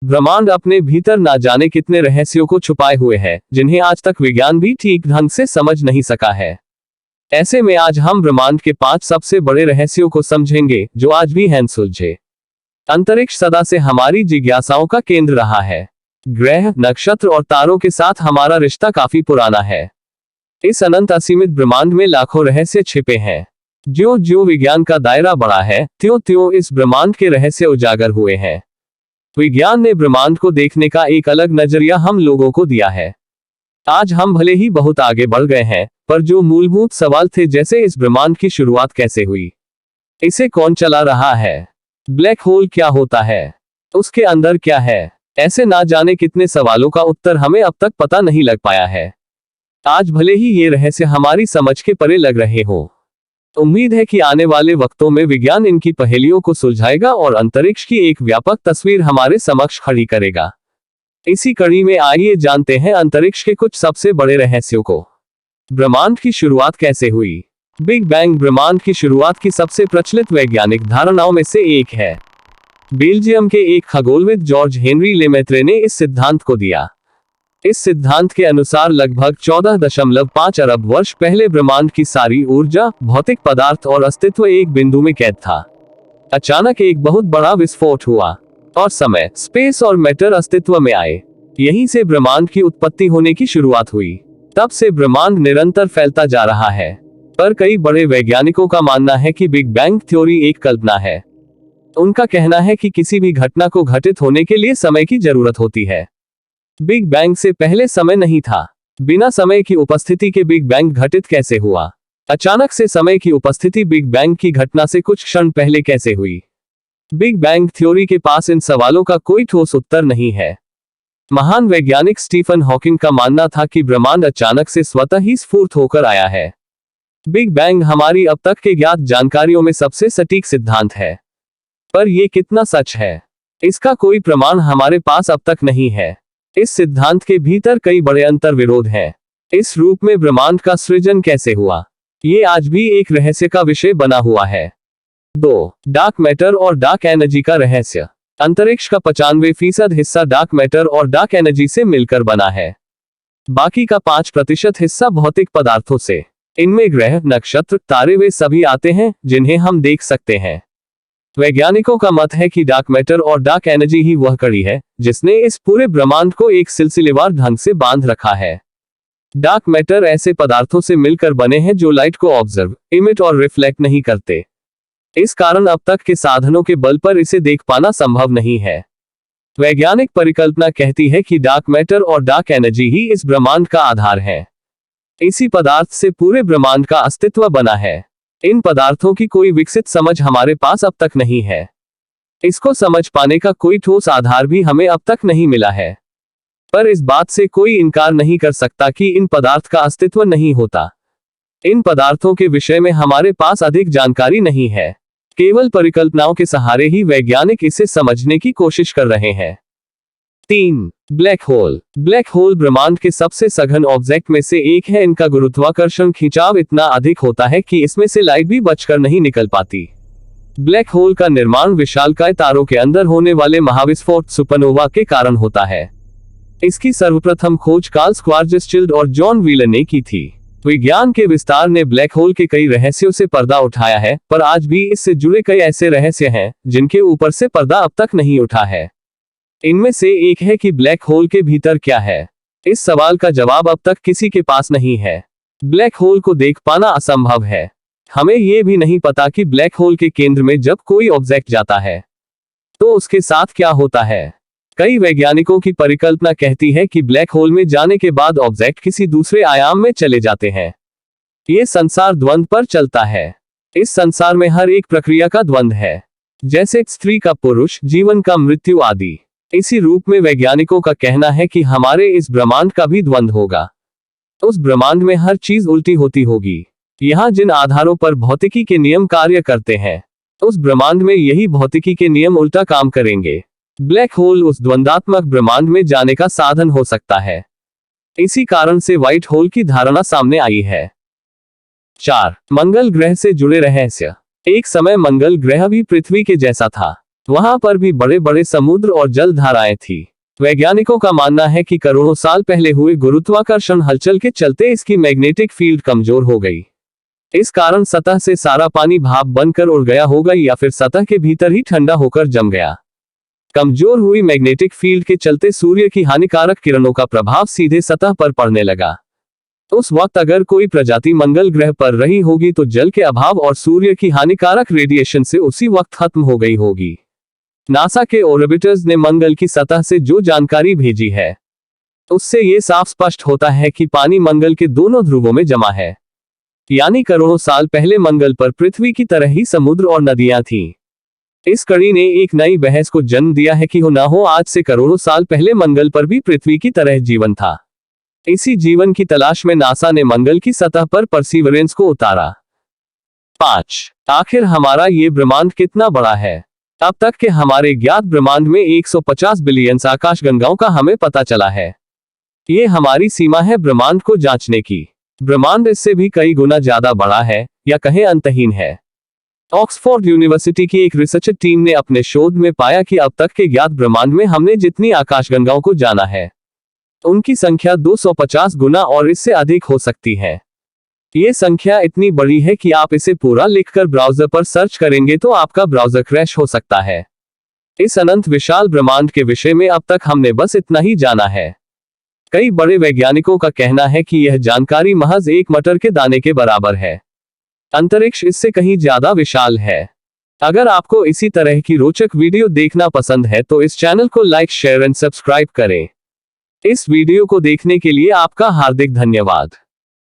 ब्रह्मांड अपने भीतर ना जाने कितने रहस्यों को छुपाए हुए है, जिन्हें आज तक विज्ञान भी ठीक ढंग से समझ नहीं सका है। ऐसे में आज हम ब्रह्मांड के 5 सबसे बड़े रहस्यों को समझेंगे, जो आज भी हैं सुलझे। अंतरिक्ष सदा से हमारी जिज्ञासाओं का केंद्र रहा है। ग्रह, नक्षत्र और तारों के साथ हमारा रिश्ता काफी पुराना है। इस अनंत असीमित ब्रह्मांड में लाखों रहस्य छिपे हैं। ज्यों ज्यों विज्ञान का दायरा बढ़ा है, त्यों त्यों इस ब्रह्मांड के रहस्य उजागर हुए हैं। विज्ञान ने ब्रह्मांड को देखने का एक अलग नजरिया हम लोगों को दिया है। आज हम भले ही बहुत आगे बढ़ गए हैं, पर जो मूलभूत सवाल थे, जैसे इस ब्रह्मांड की शुरुआत कैसे हुई, इसे कौन चला रहा है, ब्लैक होल क्या होता है, उसके अंदर क्या है, ऐसे ना जाने कितने सवालों का उत्तर हमें अब तक पता नहीं लग पाया है। आज भले ही ये रहस्य हमारी समझ के परे लग रहे हो, उम्मीद है कि आने वाले वक्तों में विज्ञान इनकी पहेलियों को सुलझाएगा और अंतरिक्ष की एक व्यापक तस्वीर हमारे समक्ष खड़ी करेगा। इसी कड़ी में आइए जानते हैं अंतरिक्ष के कुछ सबसे बड़े रहस्यों को। ब्रह्मांड की शुरुआत कैसे हुई? बिग बैंग ब्रह्मांड की शुरुआत की सबसे प्रचलित वैज्ञानिक धारणाओं में से एक है। बेल्जियम के एक खगोलविद जॉर्ज हेनरी लेमेत्रे ने इस सिद्धांत को दिया। इस सिद्धांत के अनुसार लगभग 14.5 अरब वर्ष पहले ब्रह्मांड की सारी ऊर्जा, भौतिक पदार्थ और अस्तित्व एक बिंदु में कैद था। अचानक एक बहुत बड़ा विस्फोट हुआ और समय, स्पेस और मैटर अस्तित्व में आए। यहीं से ब्रह्मांड की उत्पत्ति होने की शुरुआत हुई। तब से ब्रह्मांड निरंतर फैलता जा रहा है। पर कई बड़े वैज्ञानिकों का मानना है कि बिग बैंग थ्योरी एक कल्पना है। उनका कहना है कि किसी भी घटना को घटित होने के लिए समय की जरूरत होती है। बिग बैंग से पहले समय नहीं था। बिना समय की उपस्थिति के बिग बैंग घटित कैसे हुआ? अचानक से समय की उपस्थिति बिग बैंग की घटना से कुछ क्षण पहले कैसे हुई? बिग बैंग थ्योरी के पास इन सवालों का कोई ठोस उत्तर नहीं है। महान वैज्ञानिक स्टीफन हॉकिंग का मानना था कि ब्रह्मांड अचानक से स्वतः ही स्फुरित होकर आया है। बिग बैंग हमारी अब तक के ज्ञात जानकारियों में सबसे सटीक सिद्धांत है। पर यह कितना सच है, इसका कोई प्रमाण हमारे पास अब तक नहीं है। इस सिद्धांत के भीतर कई बड़े अंतर्विरोध हैं। इस रूप में ब्रह्मांड का सृजन कैसे हुआ, ये आज भी एक रहस्य का विषय बना हुआ है। 2. डार्क मैटर और डार्क एनर्जी का रहस्य। अंतरिक्ष का 95% हिस्सा डार्क मैटर और डार्क एनर्जी से मिलकर बना है। बाकी का 5% हिस्सा भौतिक पदार्थों से। इनमें ग्रह, नक्षत्र, तारे वे सभी आते हैं जिन्हें हम देख सकते हैं। वैज्ञानिकों का मत है कि डार्क मैटर और डार्क एनर्जी ही वह कड़ी है जिसने इस पूरे ब्रह्मांड को एक सिलसिलेवार ढंग से बांध रखा है। डार्क मैटर ऐसे पदार्थों से मिलकर बने हैं जो लाइट को ऑब्जर्व, इमिट और रिफ्लेक्ट नहीं करते। इस कारण अब तक के साधनों के बल पर इसे देख पाना संभव नहीं है। वैज्ञानिक परिकल्पना कहती है कि डार्क मैटर और डार्क एनर्जी ही इस ब्रह्मांड का आधार है। इसी पदार्थ से पूरे ब्रह्मांड का अस्तित्व बना है। इन पदार्थों की कोई विकसित समझ हमारे पास अब तक नहीं है। इसको समझ पाने का कोई ठोस आधार भी हमें अब तक नहीं मिला है। पर इस बात से कोई इनकार नहीं कर सकता कि इन पदार्थ का अस्तित्व नहीं होता। इन पदार्थों के विषय में हमारे पास अधिक जानकारी नहीं है। केवल परिकल्पनाओं के सहारे ही वैज्ञानिक इसे समझने की कोशिश कर रहे हैं। 3. Black hole. ब्लैक होल ब्रह्मांड के सबसे सघन ऑब्जेक्ट में से एक है। इनका गुरुत्वाकर्षण खिंचाव इतना अधिक होता है कि इसमें से लाइट भी बचकर नहीं निकल पाती। ब्लैक होल का निर्माण विशालकाय तारों के अंदर होने वाले महाविस्फोट सुपरनोवा के कारण होता है। इसकी सर्वप्रथम खोज कार्ल स्क्वार्जस्चिल्ड और जॉन व्हीलर ने की थी। विज्ञान के विस्तार ने ब्लैक होल के कई रहस्यों से पर्दा उठाया है, पर आज भी इससे जुड़े कई ऐसे रहस्य हैं जिनके ऊपर से पर्दा अब तक नहीं उठा है। इनमें से एक है कि ब्लैक होल के भीतर क्या है। इस सवाल का जवाब अब तक किसी के पास नहीं है। ब्लैक होल को देख पाना असंभव है। हमें यह भी नहीं पता कि ब्लैक होल के केंद्र में जब कोई ऑब्जेक्ट जाता है तो उसके साथ क्या होता है। कई वैज्ञानिकों की परिकल्पना कहती है कि ब्लैक होल में जाने के बाद ऑब्जेक्ट किसी दूसरे आयाम में चले जाते हैं। ये संसार द्वंद्व पर चलता है। इस संसार में हर एक प्रक्रिया का द्वंद्व है, जैसे स्त्री का पुरुष, जीवन का मृत्यु आदि। इसी रूप में वैज्ञानिकों का कहना है कि हमारे इस ब्रह्मांड का भी द्वंद्व होगा। उस ब्रह्मांड में हर चीज उल्टी होती होगी। यहाँ जिन आधारों पर भौतिकी के नियम कार्य करते हैं, उस ब्रह्मांड में यही भौतिकी के नियम उल्टा काम करेंगे। ब्लैक होल उस द्वंद्वात्मक ब्रह्मांड में जाने का साधन हो सकता है। इसी कारण से व्हाइट होल की धारणा सामने आई है। 4. मंगल ग्रह से जुड़े रहस्य। एक समय मंगल ग्रह भी पृथ्वी के जैसा था। वहां पर भी बड़े बड़े समुद्र और जल धाराएं थी। वैज्ञानिकों का मानना है कि करोड़ों साल पहले हुए गुरुत्वाकर्षण हलचल के चलते इसकी मैग्नेटिक फील्ड कमजोर हो गई। इस कारण सतह से सारा पानी भाप बनकर उड़ गया होगा या फिर सतह के भीतर ही ठंडा होकर जम गया। कमजोर हुई मैग्नेटिक फील्ड के चलते सूर्य की हानिकारक किरणों का प्रभाव सीधे सतह पर पड़ने लगा। उस वक्त अगर कोई प्रजाति मंगल ग्रह पर रही होगी तो जल के अभाव और सूर्य की हानिकारक रेडिएशन से उसी वक्त खत्म हो गई होगी। नासा के ऑर्बिटर्स ने मंगल की सतह से जो जानकारी भेजी है उससे ये साफ स्पष्ट होता है कि पानी मंगल के दोनों ध्रुवों में जमा है। यानी करोड़ों साल पहले मंगल पर पृथ्वी की तरह ही समुद्र और नदियां थीं। इस कड़ी ने एक नई बहस को जन्म दिया है कि हो ना हो आज से करोड़ों साल पहले मंगल पर भी पृथ्वी की तरह जीवन था। इसी जीवन की तलाश में नासा ने मंगल की सतह पर परसीवरेंस को उतारा। 5. आखिर हमारा ये ब्रह्मांड कितना बड़ा है? अब तक के हमारे ज्ञात ब्रह्मांड में 150 बिलियन आकाशगंगाओं का हमें पता चला है। ये हमारी सीमा है ब्रह्मांड को जांचने की। ब्रह्मांड इससे भी कई गुना ज्यादा बड़ा है या कहें अंतहीन है। ऑक्सफोर्ड यूनिवर्सिटी की एक रिसर्च टीम ने अपने शोध में पाया कि अब तक के ज्ञात ब्रह्मांड में हमने जितनी आकाशगंगाओं को जाना है उनकी संख्या 250 गुना और इससे अधिक हो सकती है। ये संख्या इतनी बड़ी है कि आप इसे पूरा लिखकर ब्राउज़र पर सर्च करेंगे तो आपका ब्राउज़र क्रैश हो सकता है। इस अनंत विशाल ब्रह्मांड के विषय में अब तक हमने बस इतना ही जाना है। कई बड़े वैज्ञानिकों का कहना है कि यह जानकारी महज एक मटर के दाने के बराबर है। अंतरिक्ष इससे कहीं ज्यादा विशाल है। अगर आपको इसी तरह की रोचक वीडियो देखना पसंद है तो इस चैनल को लाइक, शेयर एंड सब्सक्राइब करें। इस वीडियो को देखने के लिए आपका हार्दिक धन्यवाद।